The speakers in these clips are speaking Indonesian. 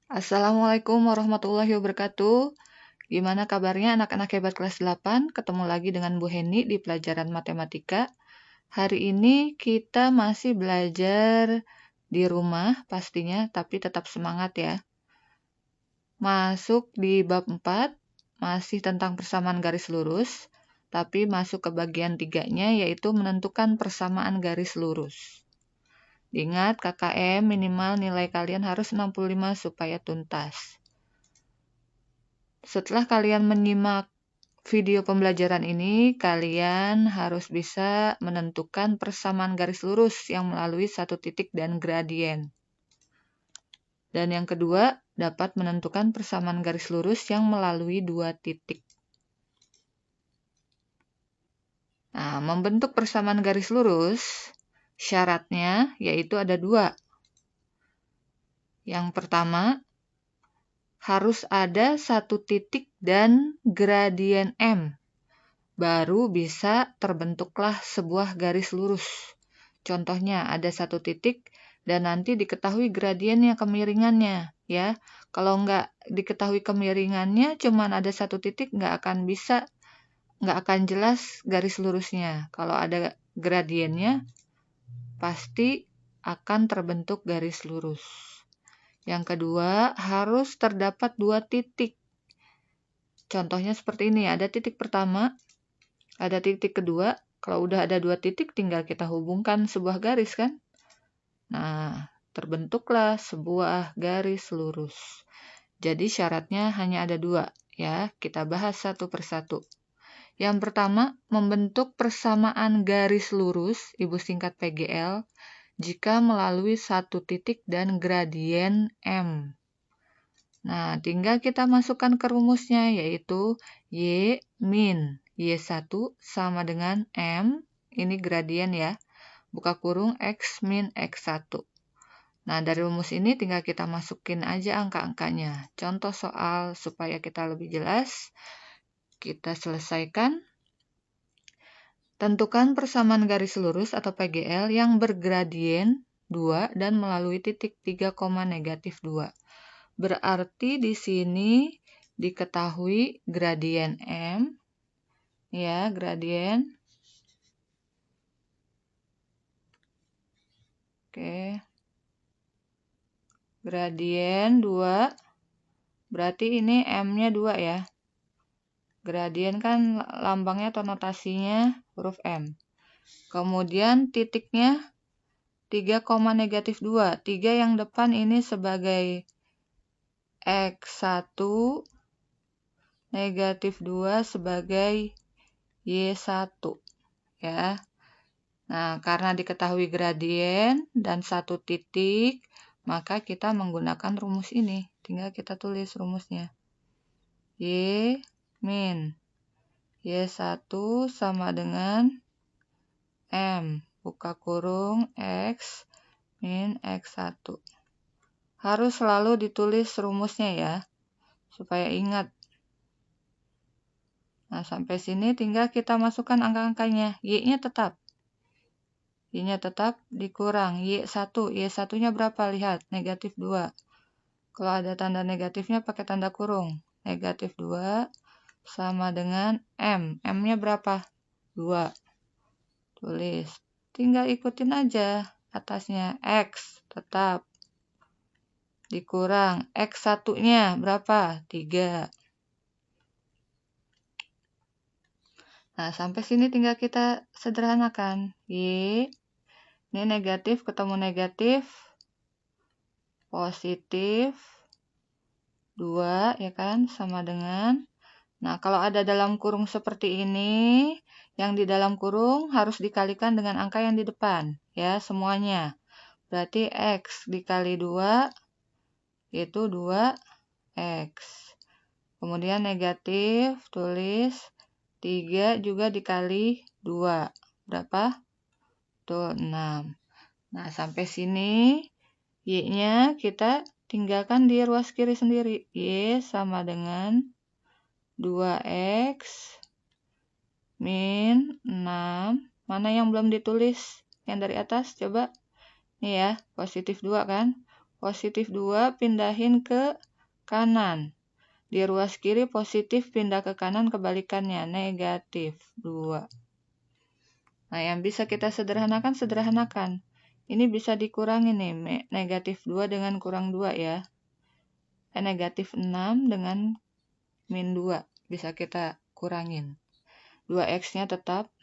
Assalamualaikum warahmatullahi wabarakatuh. Gimana kabarnya anak-anak hebat kelas 8? Ketemu lagi dengan Bu Heni di pelajaran matematika. Hari ini kita masih belajar di rumah pastinya, tapi tetap semangat ya. Masuk di bab 4, masih tentang persamaan garis lurus, tapi masuk ke bagian 3-nya yaitu menentukan persamaan garis lurus. Ingat KKM minimal nilai kalian harus 65 supaya tuntas. Setelah kalian menyimak video pembelajaran ini, kalian harus bisa menentukan persamaan garis lurus yang melalui satu titik dan gradien. Dan yang kedua, dapat menentukan persamaan garis lurus yang melalui dua titik. Nah, membentuk persamaan garis lurus, syaratnya yaitu ada dua. Yang pertama, harus ada satu titik dan gradien M. Baru bisa terbentuklah sebuah garis lurus. Contohnya ada satu titik dan nanti diketahui gradiennya, kemiringannya, ya. Kalau nggak diketahui kemiringannya, cuman ada satu titik, nggak akan jelas garis lurusnya. Kalau ada gradiennya, pasti akan terbentuk garis lurus. Yang kedua, harus terdapat dua titik. Contohnya seperti ini, ada titik pertama, ada titik kedua. Kalau udah ada dua titik, tinggal kita hubungkan sebuah garis kan. Nah, terbentuklah sebuah garis lurus. Jadi syaratnya hanya ada dua ya. Kita bahas satu persatu. Yang pertama, membentuk persamaan garis lurus, Ibu singkat PGL, jika melalui satu titik dan gradien M. Nah, tinggal kita masukkan ke rumusnya, yaitu Y min Y1 sama dengan M, ini gradien ya, buka kurung X min X1. Nah, dari rumus ini tinggal kita masukin aja angka-angkanya. Contoh soal supaya kita lebih jelas, kita selesaikan. Tentukan persamaan garis lurus atau PGL yang bergradien 2 dan melalui titik 3, negatif 2. Berarti di sini diketahui gradien M, ya, gradien. Oke. Gradien 2, berarti ini M-nya 2 ya. Gradien kan lambangnya atau notasinya huruf M. Kemudian titiknya 3, negatif 2. 3 yang depan ini sebagai X1, negatif 2 sebagai Y1, ya. Nah, karena diketahui gradien dan satu titik, maka kita menggunakan rumus ini. Tinggal kita tulis rumusnya. Y min Y1 sama dengan M, buka kurung X min X1. Harus selalu ditulis rumusnya ya, supaya ingat. Nah, sampai sini tinggal kita masukkan angka-angkanya. Y-nya tetap. Y-nya tetap dikurang. Y1. Y1-nya berapa? Lihat. Negatif 2. Kalau ada tanda negatifnya pakai tanda kurung. Negatif 2 sama dengan M. M-nya berapa? 2. Tulis. Tinggal ikutin aja atasnya. X tetap. Dikurang. X1-nya berapa? 3. Nah, sampai sini tinggal kita sederhanakan. Y, ini negatif ketemu negatif, positif, 2, ya kan, sama dengan. Nah, kalau ada dalam kurung seperti ini, yang di dalam kurung harus dikalikan dengan angka yang di depan, ya, semuanya. Berarti X dikali 2, itu 2X. Kemudian negatif, tulis 3 juga dikali 2. Berapa? Tuh, 6. Nah, sampai sini Y-nya kita tinggalkan di ruas kiri sendiri. Y sama dengan 2X min 6. Mana yang belum ditulis? Yang dari atas, coba. Nih ya, positif 2 kan? positif 2 pindahin ke kanan. Di ruas kiri positif pindah ke kanan kebalikannya, negatif 2. Nah, yang bisa kita sederhanakan, sederhanakan. Ini bisa dikurangi nih, negatif 2 dengan kurang 2 ya. Negatif 6 dengan min 2 bisa kita kurangin. 2x-nya tetap.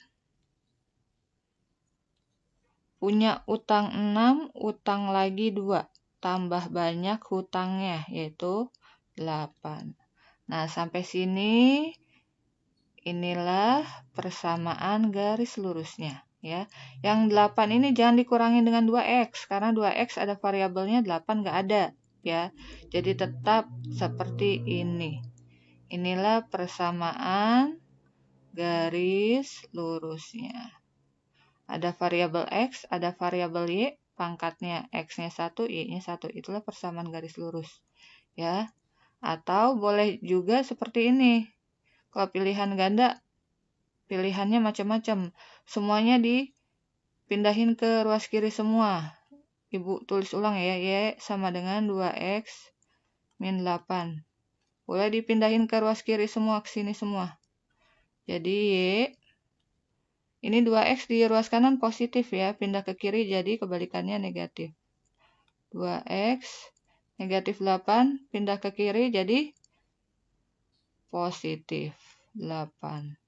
Punya utang 6, utang lagi 2. Tambah banyak hutangnya, yaitu 8. Nah, sampai sini inilah persamaan garis lurusnya. Ya. Yang 8 ini jangan dikurangi dengan 2x, karena 2x ada variabelnya, 8 nggak ada. Ya. Jadi tetap seperti ini. Inilah persamaan garis lurusnya. Ada variabel x, ada variabel y, pangkatnya x-nya 1, y-nya 1. Itulah persamaan garis lurus. Ya. Atau boleh juga seperti ini. Kalau pilihan ganda, pilihannya macam-macam. Semuanya dipindahin ke ruas kiri semua. Ibu tulis ulang ya, y sama dengan 2x min 8. Boleh dipindahin ke ruas kiri semua, ke sini semua. Jadi y, ini 2x di ruas kanan positif ya, pindah ke kiri jadi kebalikannya negatif. 2x negatif 8 pindah ke kiri jadi positif 8.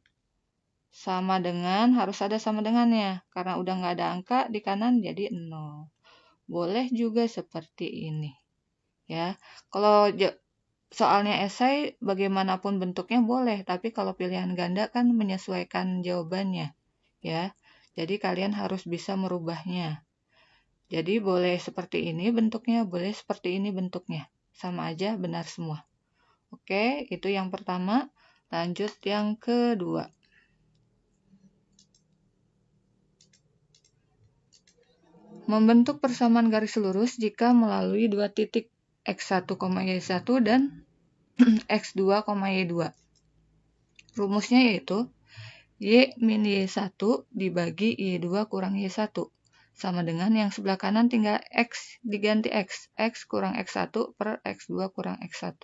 Sama dengan, harus ada sama dengannya. Karena udah nggak ada angka di kanan jadi 0. Boleh juga seperti ini. Ya, kalau soalnya esai bagaimanapun bentuknya boleh, tapi kalau pilihan ganda kan menyesuaikan jawabannya. Ya, jadi kalian harus bisa merubahnya. Jadi boleh seperti ini bentuknya, boleh seperti ini bentuknya. Sama aja benar semua. Oke, itu yang pertama. Lanjut yang kedua. Membentuk persamaan garis lurus jika melalui dua titik x1, y1 dan x2, y2. Rumusnya yaitu y min y1 dibagi y2 kurang y1. Sama dengan yang sebelah kanan tinggal x diganti x. X kurang x1 per x2 kurang x1.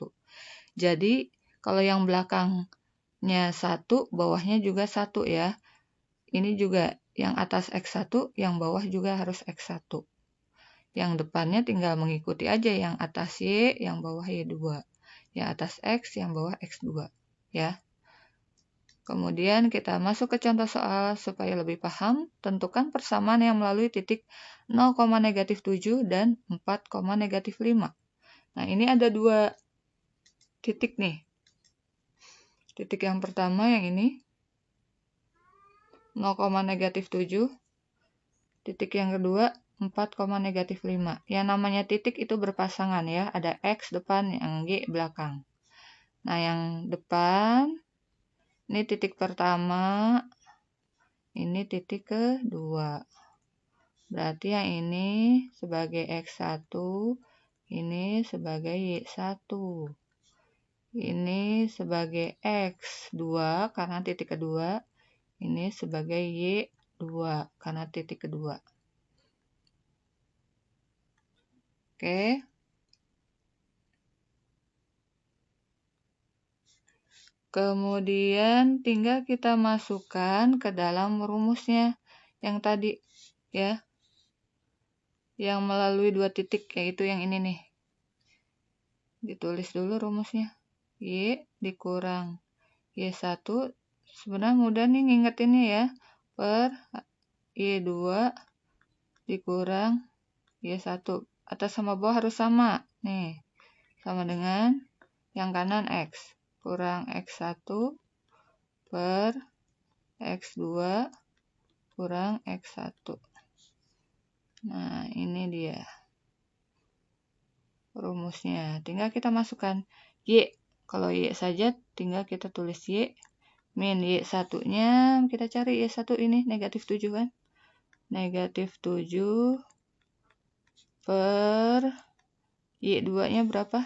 Jadi, kalau yang belakangnya 1, bawahnya juga 1 ya. Ini juga yang atas x1, yang bawah juga harus x1. Yang depannya tinggal mengikuti aja yang atas y, yang bawah y2. Yang atas x, yang bawah x2. Ya. Kemudian kita masuk ke contoh soal supaya lebih paham. Tentukan persamaan yang melalui titik 0, negatif 7 dan 4, negatif 5. Nah, ini ada dua titik nih. Titik yang pertama yang ini 0, negatif 7. Titik yang kedua 4, negatif 5. Yang namanya titik itu berpasangan ya. Ada X depan, yang Y belakang. Nah, yang depan ini titik pertama, ini titik kedua. Berarti yang ini sebagai X1, ini sebagai Y1. Ini sebagai X2 karena titik kedua. Ini sebagai Y2 karena titik kedua. Oke. Kemudian tinggal kita masukkan ke dalam rumusnya yang tadi ya. Yang melalui dua titik, yaitu yang ini nih. Ditulis dulu rumusnya. Y dikurang Y1, sebenarnya mudah nih ngingetinnya ya. Per Y2 dikurang Y1. Atas sama bawah harus sama. Nih, sama dengan yang kanan X. Kurang X1 per X2 kurang X1. Nah, ini dia rumusnya. Tinggal kita masukkan Y. Kalau Y saja tinggal kita tulis Y. Min Y1-nya kita cari Y1 ini negatif 7 kan. Negatif 7 per Y2-nya berapa?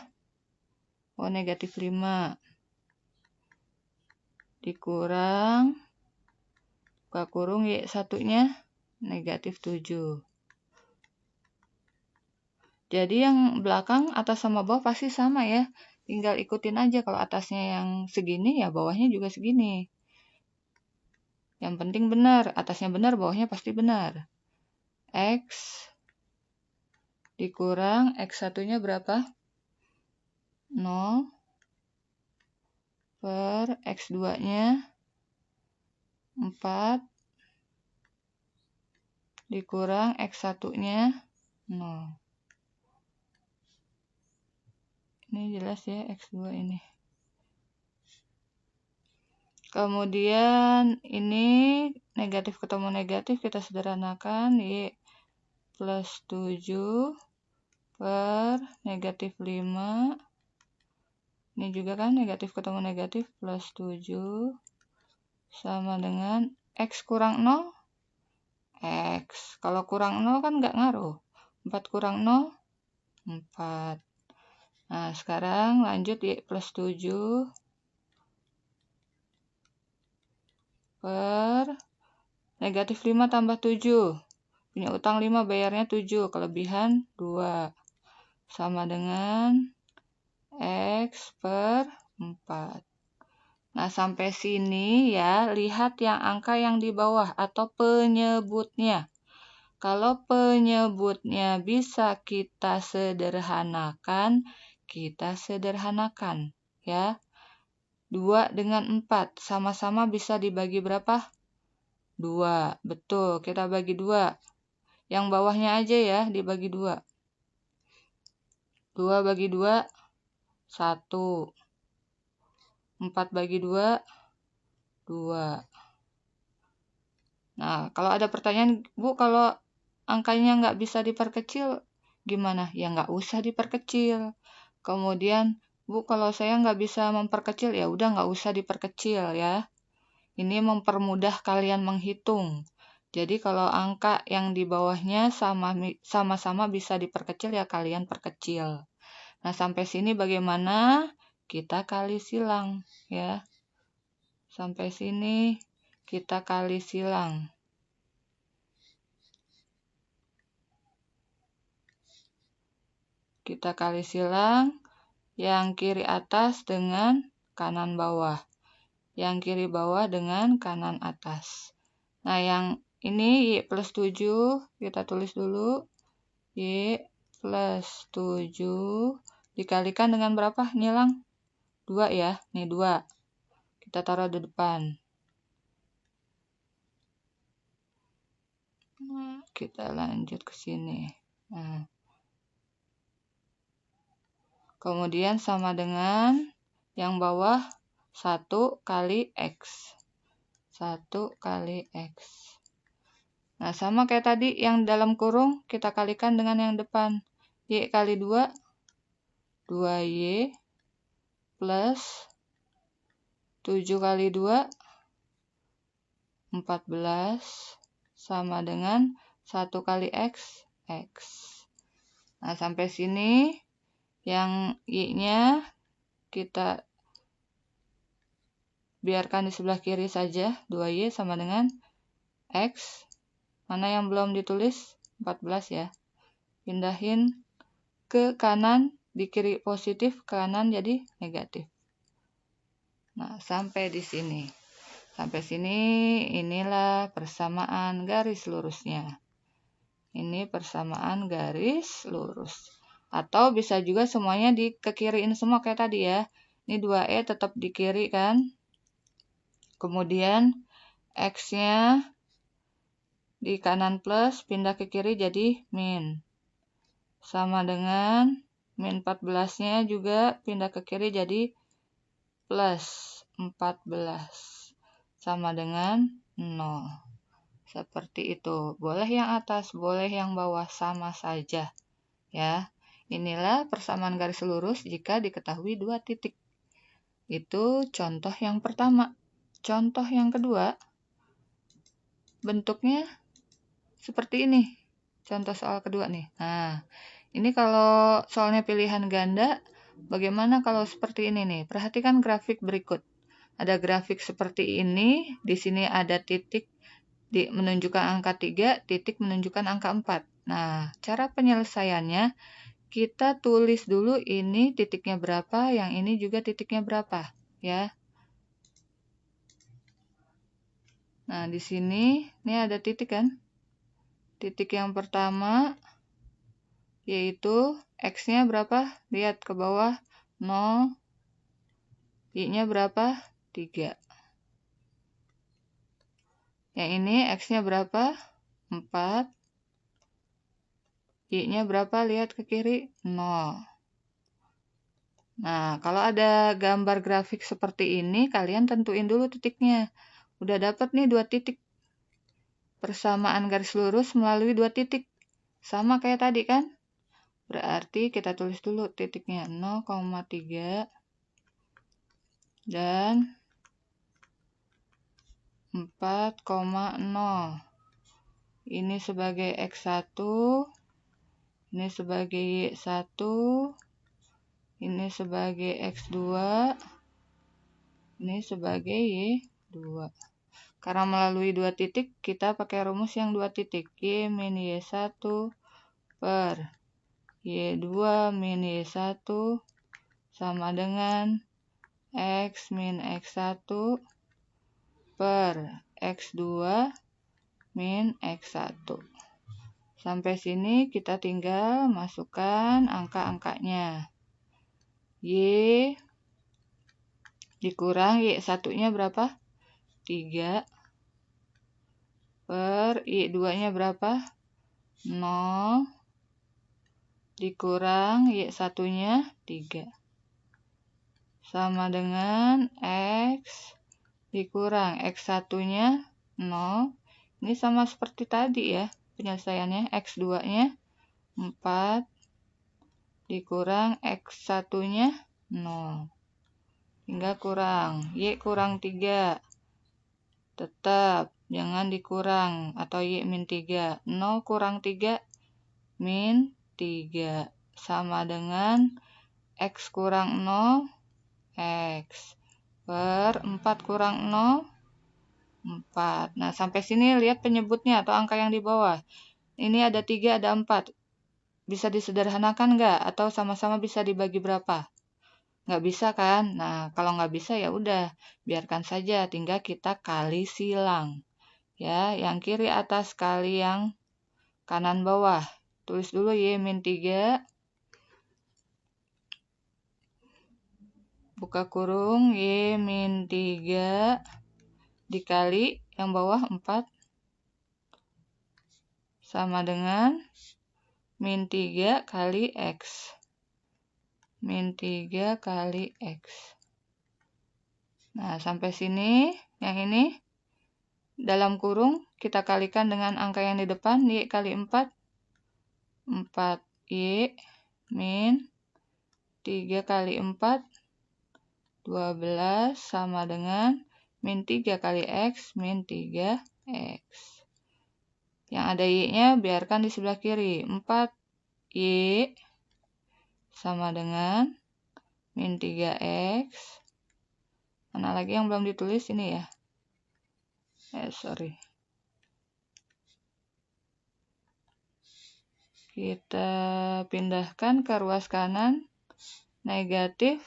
Oh, negatif 5. Dikurang buka kurung Y1-nya negatif 7. Jadi yang belakang, atas sama bawah pasti sama ya. Tinggal ikutin aja, kalau atasnya yang segini, ya bawahnya juga segini. Yang penting benar, atasnya benar, bawahnya pasti benar. X dikurang X1-nya berapa? 0 per X2-nya 4 dikurang X1-nya 0. Ini jelas ya X2 ini. Kemudian ini negatif ketemu negatif, kita sederhanakan. Y plus 7 per negatif 5. Ini juga kan negatif ketemu negatif, plus 7 sama dengan X kurang 0. X. Kalau kurang 0 kan nggak ngaruh. 4 kurang 0, 4. Nah, sekarang lanjut Y plus 7 per negatif 5 tambah 7. Punya utang 5, bayarnya 7. Kelebihan 2. Sama dengan X per 4. Nah, sampai sini ya, lihat yang angka yang di bawah atau penyebutnya. Kalau penyebutnya bisa kita sederhanakan, kita sederhanakan ya. 2 dengan 4 sama-sama bisa dibagi berapa? 2. Betul, kita bagi 2. Yang bawahnya aja ya dibagi 2. 2 bagi 2, 1. 4 bagi 2, 2. Nah, kalau ada pertanyaan, Bu, kalau angkanya nggak bisa diperkecil, gimana? Ya nggak usah diperkecil. Kemudian, Bu, kalau saya nggak bisa memperkecil, ya udah nggak usah diperkecil ya. Ini mempermudah kalian menghitung. Jadi kalau angka yang di bawahnya sama-sama bisa diperkecil, ya kalian perkecil. Nah, sampai sini bagaimana? Kita kali silang ya. Sampai sini kita kali silang. Kita kali silang yang kiri atas dengan kanan bawah. Yang kiri bawah dengan kanan atas. Nah, yang ini Y plus 7, kita tulis dulu. Y plus 7 dikalikan dengan berapa? Nyilang? 2 ya, nih 2. Kita taruh di depan. Kita lanjut ke sini. Nah. Kemudian sama dengan yang bawah 1 kali X. 1 kali X. Nah, sama kayak tadi yang dalam kurung, kita kalikan dengan yang depan. Y kali 2, 2Y plus 7 kali 2, 14, sama dengan 1 kali X, X. Nah, sampai sini yang Y-nya kita biarkan di sebelah kiri saja, 2Y sama dengan X. Mana yang belum ditulis? 14 ya. Pindahin ke kanan, di kiri positif, ke kanan jadi negatif. Nah, sampai di sini. Sampai sini inilah persamaan garis lurusnya. Ini persamaan garis lurus. Atau bisa juga semuanya dikekiriin semua kayak tadi ya. Ini 2E tetap di kiri kan. Kemudian X-nya di kanan plus, pindah ke kiri jadi min. Sama dengan min 14-nya juga pindah ke kiri jadi plus 14. Sama dengan 0. Seperti itu. Boleh yang atas, boleh yang bawah, sama saja. Ya. Inilah persamaan garis lurus jika diketahui 2 titik. Itu contoh yang pertama. Contoh yang kedua, bentuknya seperti ini. Contoh soal kedua nih. Nah, ini kalau soalnya pilihan ganda, bagaimana kalau seperti ini nih? Perhatikan grafik berikut. Ada grafik seperti ini, di sini ada titik menunjukkan angka 3, titik menunjukkan angka 4. Nah, cara penyelesaiannya, kita tulis dulu ini titiknya berapa, yang ini juga titiknya berapa, ya. Nah, di sini ini ada titik kan? Titik yang pertama yaitu X-nya berapa? Lihat ke bawah, 0. Y-nya berapa? 3. Yang ini X-nya berapa? 4. Y-nya berapa? Lihat ke kiri, 0. Nah, kalau ada gambar grafik seperti ini, kalian tentuin dulu titiknya. Udah dapat nih 2 titik. Persamaan garis lurus melalui 2 titik. Sama kayak tadi kan? Berarti kita tulis dulu titiknya 0,3 dan 4,0. Ini sebagai X1, ini sebagai Y1, ini sebagai X2, ini sebagai Y2. Karena melalui 2 titik, kita pakai rumus yang 2 titik. Y min Y1 per Y2 min Y1 sama dengan X min X1 per X2 min X1. Sampai sini kita tinggal masukkan angka-angkanya. Y dikurang Y1-nya berapa? 3 per Y2-nya berapa? 0 dikurang Y1-nya 3. Sama dengan X dikurang X1-nya 0. Ini sama seperti tadi ya penyelesaiannya. X2-nya 4 dikurang X1-nya 0. Hingga kurang. Y kurang 3. Tetap jangan dikurang atau Y min 3. 0 kurang 3 min 3. Sama dengan X kurang 0, X. Per 4 kurang 0, 4. Nah, sampai sini lihat penyebutnya atau angka yang di bawah. Ini ada 3, ada 4. Bisa disederhanakan nggak? Atau sama-sama bisa dibagi berapa? Nggak bisa kan? Nah, kalau nggak bisa ya udah, biarkan saja, tinggal kita kali silang. Ya, yang kiri atas kali yang kanan bawah. Tulis dulu Y min 3. Buka kurung, Y min 3 dikali yang bawah 4 sama dengan min 3 kali X. Min 3 kali X. Nah, sampai sini, yang ini, dalam kurung, kita kalikan dengan angka yang di depan, Y kali 4. 4Y min 3 kali 4, 12 sama dengan min 3 kali X min 3X. Yang ada Y-nya biarkan di sebelah kiri. 4Y sama dengan min 3X. Mana lagi yang belum ditulis ini ya? Sorry. Kita pindahkan ke ruas kanan. Negatif.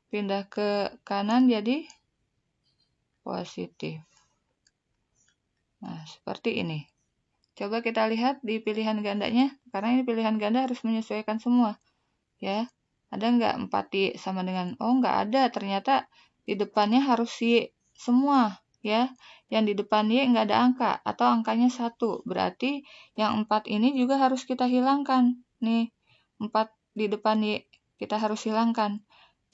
Pindah ke kanan jadi positif. Nah, seperti ini. Coba kita lihat di pilihan gandanya, karena ini pilihan ganda harus menyesuaikan semua. Ya, ada nggak 4Y sama dengan, oh nggak ada, ternyata di depannya harus Y semua. Ya, yang di depan Y nggak ada angka, atau angkanya 1. Berarti yang 4 ini juga harus kita hilangkan. Nih, 4 di depan Y, kita harus hilangkan.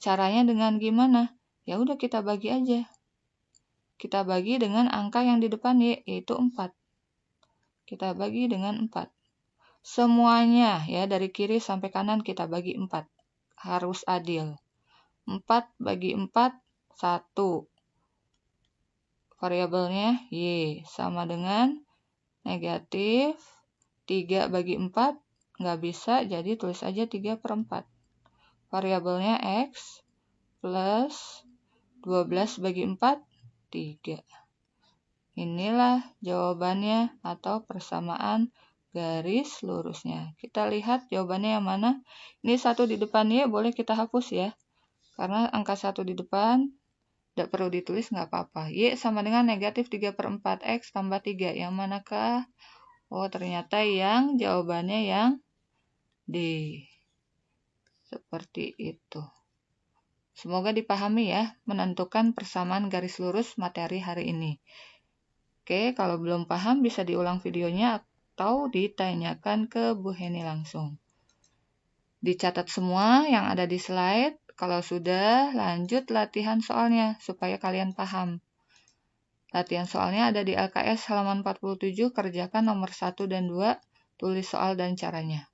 Caranya dengan gimana? Ya udah kita bagi aja. Kita bagi dengan angka yang di depan Y, yaitu 4. Kita bagi dengan 4. Semuanya ya dari kiri sampai kanan kita bagi 4. Harus adil. 4 bagi 4, 1. Variabelnya Y sama dengan negatif 3 bagi 4. Nggak bisa, jadi tulis aja 3 per 4. Variabelnya X plus 12 bagi 4, 3. Inilah jawabannya atau persamaan garis lurusnya. Kita lihat jawabannya yang mana. Ini 1 di depan Y, boleh kita hapus ya. Karena angka 1 di depan, tidak perlu ditulis, nggak apa-apa. Y sama dengan negatif 3/4 X tambah 3. Yang manakah? Oh, ternyata yang jawabannya yang D. Seperti itu. Semoga dipahami ya, menentukan persamaan garis lurus materi hari ini. Oke, kalau belum paham bisa diulang videonya atau ditanyakan ke Bu Heni langsung. Dicatat semua yang ada di slide. Kalau sudah, lanjut latihan soalnya supaya kalian paham. Latihan soalnya ada di LKS halaman 47, kerjakan nomor 1 dan 2, tulis soal dan caranya.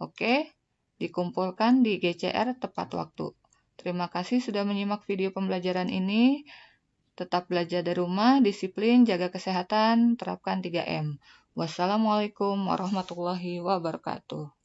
Oke, dikumpulkan di GCR tepat waktu. Terima kasih sudah menyimak video pembelajaran ini. Tetap belajar dari rumah, disiplin, jaga kesehatan, terapkan 3M. Wassalamualaikum warahmatullahi wabarakatuh.